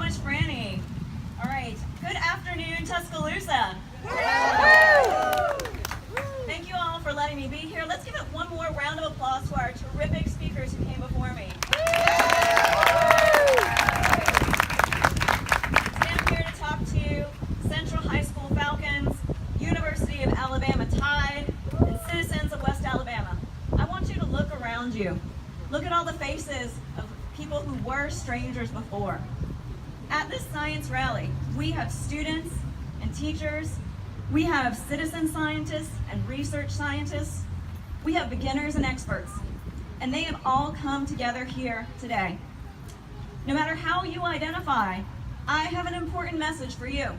much, Franny. All right, good afternoon, Tuscaloosa. Thank you all for letting me be here. Let's give it one more round of applause to our terrific speakers who came before me. Today I'm here to talk to you, Central High School Falcons, University of Alabama Tide, and citizens of West Alabama. I want you to look around you. Look at all the faces of people who were strangers before. At this science rally, we have students and teachers, we have citizen scientists and research scientists, we have beginners and experts, and they have all come together here today. No matter how you identify, I have an important message for you.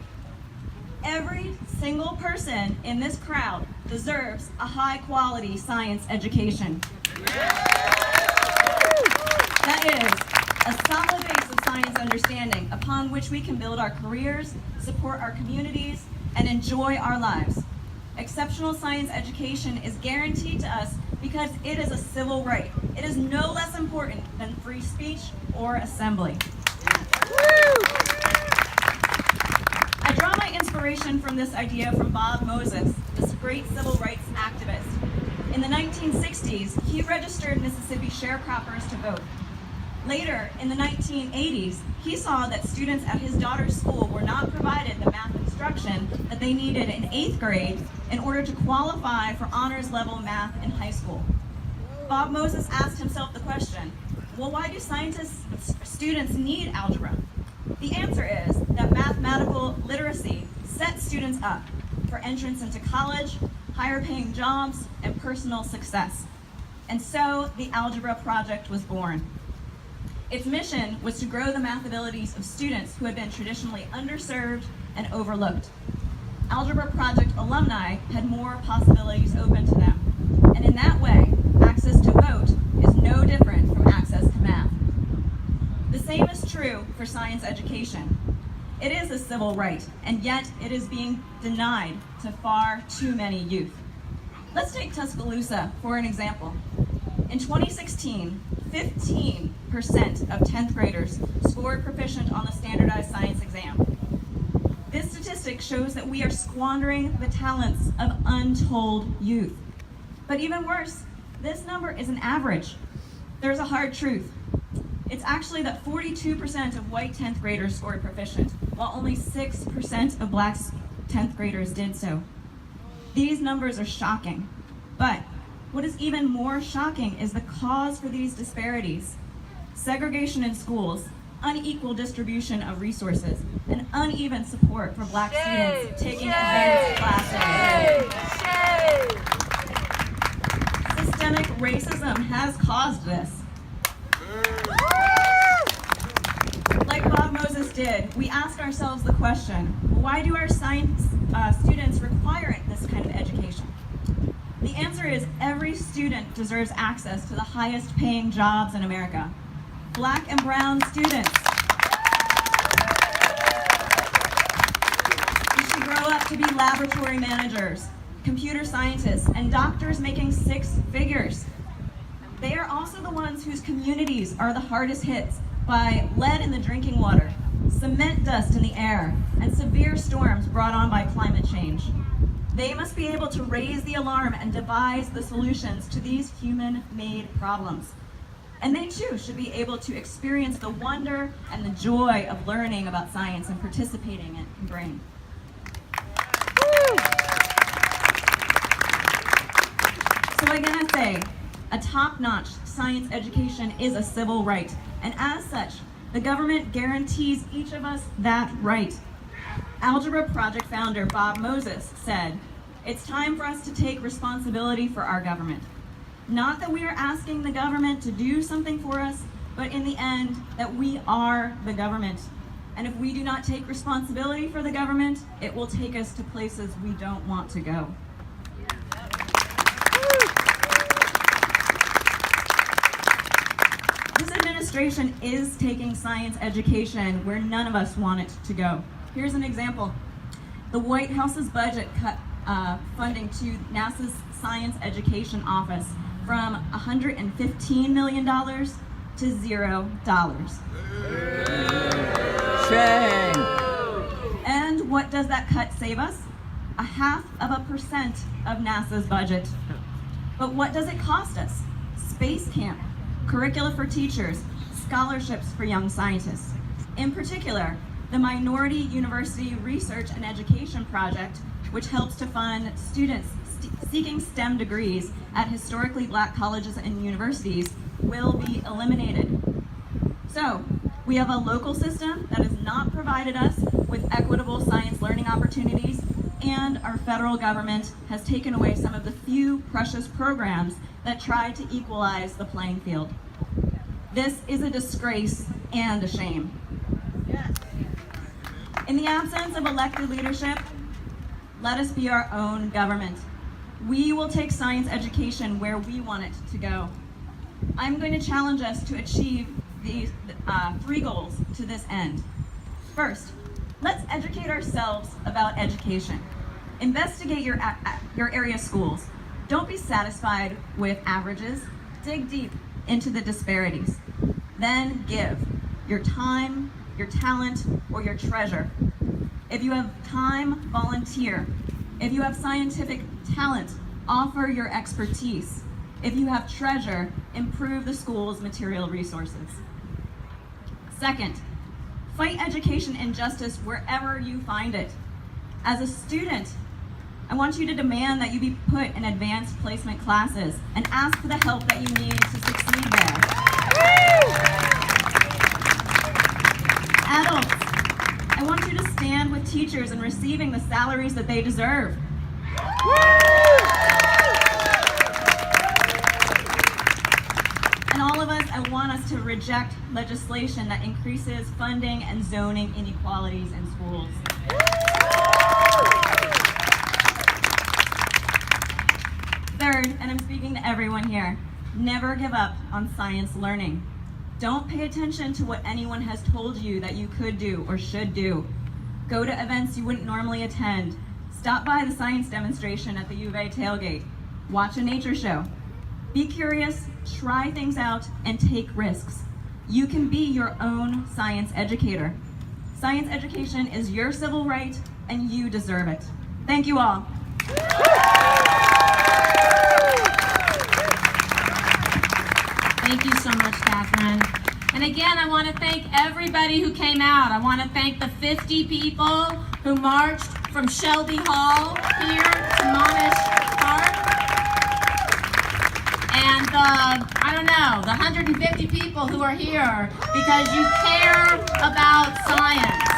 Every single person in this crowd deserves a high-quality science education. That is a solid base of science understanding upon which we can build our careers, support our communities, and enjoy our lives. Exceptional science education is guaranteed to us because it is a civil right. It is no less important than free speech or assembly. I draw my inspiration from this idea from Bob Moses, this great civil rights activist. In the 1960s, he registered Mississippi sharecroppers to vote. Later, in the 1980s, he saw that students at his daughter's school were not provided the math instruction that they needed in 8th grade in order to qualify for honors level math in high school. Bob Moses asked himself the question, well, why do students need algebra? The answer is that mathematical literacy sets students up for entrance into college, higher paying jobs, and personal success. And so the Algebra Project was born. Its mission was to grow the math abilities of students who had been traditionally underserved and overlooked. Algebra Project alumni had more possibilities open to them, and in that way, access to vote is no different from access to math. The same is true for science education. It is a civil right, and yet it is being denied to far too many youth. Let's take Tuscaloosa for an example. In 2016, 15% of 10th graders scored proficient on the standardized science exam. This statistic shows that we are squandering the talents of untold youth. But even worse, this number is an average. There's a hard truth. It's actually that 42% of white 10th graders scored proficient, while only 6% of black 10th graders did so. These numbers are shocking, but what is even more shocking is the cause for these disparities. Segregation in schools, unequal distribution of resources, and uneven support for black students taking advanced classes. Systemic racism has caused this. Like Bob Moses did, we ask ourselves the question, why do our science students require this kind of education? The answer is every student deserves access to the highest paying jobs in America. Black and brown students. You should grow up to be laboratory managers, computer scientists, and doctors making 6 figures. They are also the ones whose communities are the hardest hit by lead in the drinking water, cement dust in the air, and severe storms brought on by climate change. They must be able to raise the alarm and devise the solutions to these human-made problems. And they too should be able to experience the wonder and the joy of learning about science and participating in brain. So I gotta say, a top-notch science education is a civil right, and as such, the government guarantees each of us that right. Algebra Project founder Bob Moses said, "It's time for us to take responsibility for our government. Not that we are asking the government to do something for us, but in the end, that we are the government. And if we do not take responsibility for the government, it will take us to places we don't want to go." This administration is taking science education where none of us want it to go. Here's an example. The White House's budget cut funding to NASA's Science Education Office from $115 million to $0. And what does that cut save us? 0.5% of NASA's budget. But what does it cost us? Space camp, curricula for teachers, scholarships for young scientists. In particular, the Minority University Research and Education Project, which helps to fund students seeking STEM degrees at historically black colleges and universities, will be eliminated. So, we have a local system that has not provided us with equitable science learning opportunities, and our federal government has taken away some of the few precious programs that try to equalize the playing field. This is a disgrace and a shame. In the absence of elected leadership, let us be our own government. We will take science education where we want it to go. I'm going to challenge us to achieve these 3 goals to this end. First, let's educate ourselves about education. Investigate your area schools. Don't be satisfied with averages. Dig deep into the disparities. Then give your time, your talent, or your treasure. If you have time, volunteer. If you have scientific talent, offer your expertise. If you have treasure, improve the school's material resources. Second, fight education injustice wherever you find it. As a student, I want you to demand that you be put in advanced placement classes and ask for the help that you need to succeed there. Adults, I want you to stand with teachers in receiving the salaries that they deserve. And all of us, I want us to reject legislation that increases funding and zoning inequalities in schools. Third, and I'm speaking to everyone here, never give up on science learning. Don't pay attention to what anyone has told you that you could do or should do. Go to events you wouldn't normally attend. Stop by the science demonstration at the U of A tailgate. Watch a nature show. Be curious, try things out, and take risks. You can be your own science educator. Science education is your civil right, and you deserve it. Thank you all. Thank you so much, Kathryn. And again, I want to thank everybody who came out. I want to thank the 50 people who marched from Shelby Hall here to Monnish Park. And the 150 people who are here because you care about science.